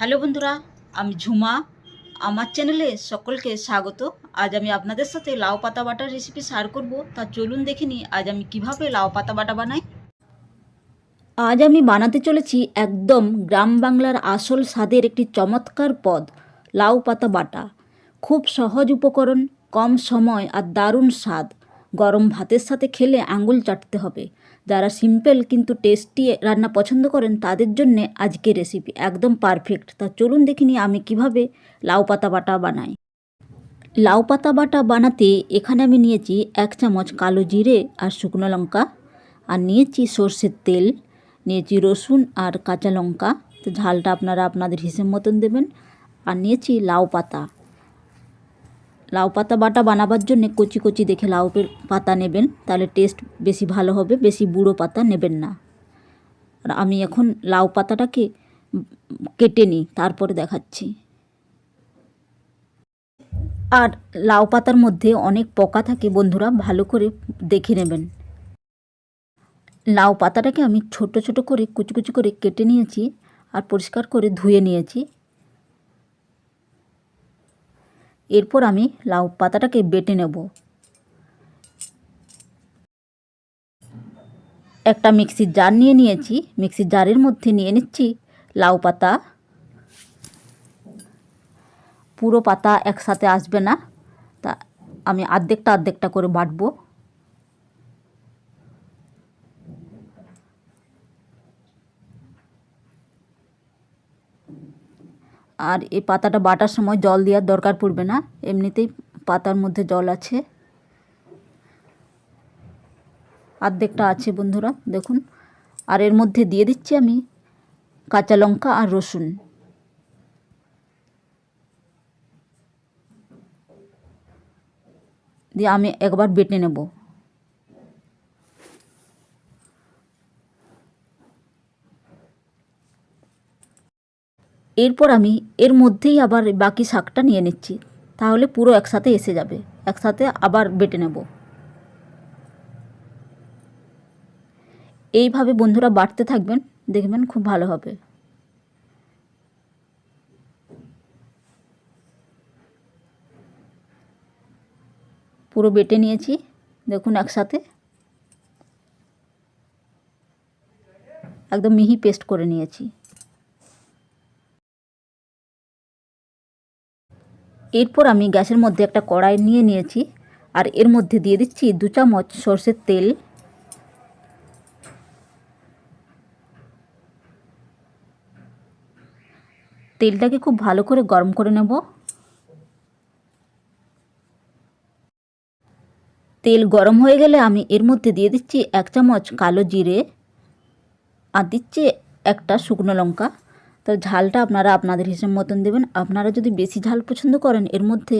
Hello বন্ধুরা, আমি ঝুমা। আমার চ্যানেলে সকলকে স্বাগত। আজ আমি আপনাদের সাথে লাউ পাতা বাটার রেসিপি শেয়ার করব। তা চলুন দেখে নিই আজ আমি কিভাবে লাউ পাতা বাটা বানাই। আজ আমি বানাতে চলেছি একদম গ্রাম বাংলার আসল স্বাদের একটি চমৎকার পদ, লাউ পাতা বাটা। খুব সহজ উপকরণ, কম সময় আর দারুণ স্বাদ। গরম ভাতের সাথে খেলে আঙুল চাটতে হবে। যারা সিম্পল কিন্তু টেস্টি রান্না পছন্দ করেন তাদের জন্যে আজকের রেসিপি একদম পারফেক্ট। তা চলুন দেখে নিই আমি কিভাবে লাউ পাতা বাটা বানাই। লাউ পাতা বাটা বানাতে এখানে আমি নিয়েছি 1 চামচ কালো জিরে আর শুকনো লঙ্কা, আর নিয়েছি সর্ষের তেল, নিয়েছি রসুন আর কাঁচা লঙ্কা। তো ঝালটা আপনারা আপনাদের হিসেব মতন দেবেন। আর নিয়েছি লাউ পাতা। লাউ পাতা বাটা বানাবার জন্য কচি কচি দেখে লাউ পাতা নেবেন, তাহলে টেস্ট বেশি ভালো হবে। বেশি বুড়ো পাতা নেবেন না। আর আমি এখন লাউ পাতাটাকে কেটে নিই, তারপরে দেখাচ্ছি। আর লাউ পাতার মধ্যে অনেক পোকা থাকে বন্ধুরা, ভালো করে দেখে নেবেন। লাউ পাতাটাকে আমি ছোট ছোট করে কুচি কুচি করে কেটে নিয়েছি আর পরিষ্কার করে ধুয়ে নিয়েছি। এরপর আমি লাউ পাতাটাকে বেটে নেব। একটা মিক্সির জার নিয়ে নিয়েছি। মিক্সির জারের মধ্যে নিয়ে নিচ্ছি লাউ পাতা। পুরো পাতা একসাথে আসবে না, তা আমি আর্ধেকটা করে বাটবো। আর এই পাতাটা বাটার সময় জল দেওয়ার দরকার পড়বে না, এমনিতেই পাতার মধ্যে জল আছে। আর্ধেকটা আছে বন্ধুরা, দেখুন। আর এর মধ্যে দিয়ে দিচ্ছি আমি কাঁচা লঙ্কা আর রসুন। দিয়ে আমি একবার বেটে নেব। এরপর আমি এর মধ্যেই আবার বাকি শাকটা নিয়ে নিচ্ছি, তাহলে পুরো একসাথে এসে যাবে। একসাথে আবার বেটে নেব। এইভাবে বন্ধুরা বাটতে থাকবেন, দেখবেন খুব ভালো হবে। পুরো বেটে নিয়েছি, দেখুন একসাথে একদম মিহি পেস্ট করে নিয়েছি। এরপর আমি গ্যাসের মধ্যে একটা কড়াই নিয়ে নিয়েছি আর এর মধ্যে দিয়ে দিচ্ছি 2 চামচ সর্ষের তেল। তেলটাকে খুব ভালো করে গরম করে নেব। তেল গরম হয়ে গেলে আমি এর মধ্যে দিয়ে দিচ্ছি 1 চামচ কালো জিরে আর দিচ্ছি একটা শুকনো লঙ্কা। তো ঝালটা আপনারা আপনাদের হিসেব মতন দেবেন। আপনারা যদি বেশি ঝাল পছন্দ করেন এর মধ্যে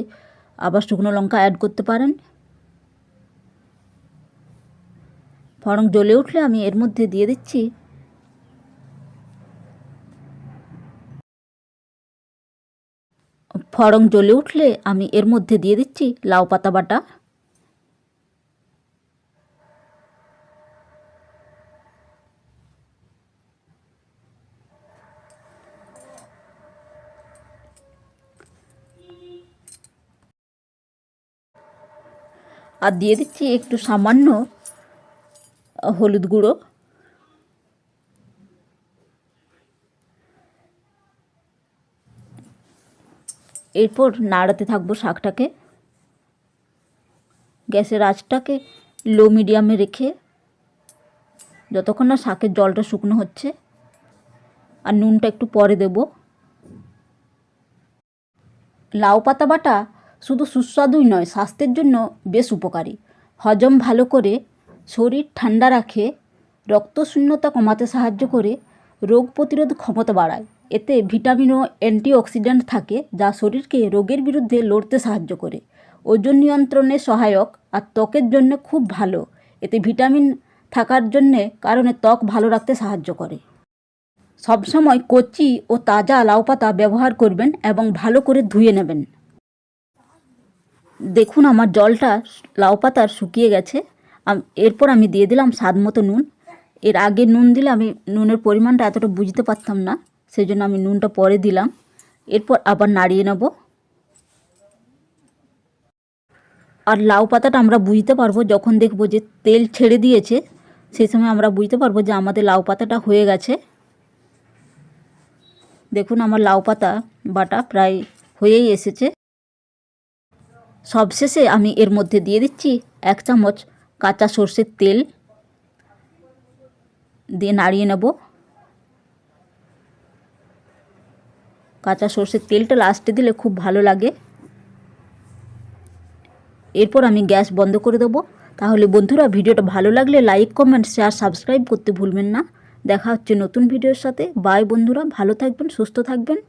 আবার শুকনো লঙ্কা অ্যাড করতে পারেন। ফোড়ন জ্বলে উঠলে আমি এর মধ্যে দিয়ে দিচ্ছি লাউ পাতা বাটা। আর দিয়ে দিচ্ছি একটু সামান্য হলুদ গুঁড়ো। এরপর নাড়াতে থাকবো শাকটাকে। গ্যাসের আঁচটাকে লো মিডিয়ামে রেখে যতক্ষণ না শাকের জলটা শুকনো হচ্ছে। আর নুনটা একটু পরে দেব। লাউ পাতা বাটা শুধু সুস্বাদুই নয়, স্বাস্থ্যের জন্য বেশ উপকারী। হজম ভালো করে, শরীর ঠান্ডা রাখে, রক্তশূন্যতা কমাতে সাহায্য করে, রোগ প্রতিরোধ ক্ষমতা বাড়ায়। এতে ভিটামিন ও অ্যান্টিঅক্সিডেন্ট থাকে যা শরীরকে রোগের বিরুদ্ধে লড়তে সাহায্য করে। ওজন নিয়ন্ত্রণে সহায়ক আর ত্বকের জন্য খুব ভালো। এতে ভিটামিন থাকার জন্যে কারণে ত্বক ভালো রাখতে সাহায্য করে। সবসময় কচি ও তাজা লাউ পাতা ব্যবহার করবেন এবং ভালো করে ধুয়ে নেবেন। দেখুন আমার জলটা লাউ পাতার শুকিয়ে গেছে। এরপর আমি দিয়ে দিলাম স্বাদ মতো নুন। এর আগে নুন দিলে আমি নুনের পরিমাণটা এতটা বুঝতে পারতাম না, সেই জন্য আমি নুনটা পরে দিলাম। এরপর আবার নাড়িয়ে নেব। আর লাউ পাতাটা আমরা বুঝতে পারবো যখন দেখবো যে তেল ছেড়ে দিয়েছে, সেই সময় আমরা বুঝতে পারবো যে আমাদের লাউ পাতাটা হয়ে গেছে। দেখুন আমার লাউ পাতা বাটা প্রায় হয়েই এসেছে। সবশেষে আমি এর মধ্যে দিয়ে দিচ্ছি 1 চামচ কাঁচা সর্ষের তেল, দিয়ে নাড়িয়ে নেব। কাঁচা সর্ষের তেলটা লাস্টে দিলে খুব ভালো লাগে। এরপর আমি গ্যাস বন্ধ করে দেবো। তাহলে বন্ধুরা, ভিডিওটা ভালো লাগলে লাইক, কমেন্ট, শেয়ার, সাবস্ক্রাইব করতে ভুলবেন না। দেখা হচ্ছে নতুন ভিডিওর সাথে। বাই বন্ধুরা, ভালো থাকবেন, সুস্থ থাকবেন।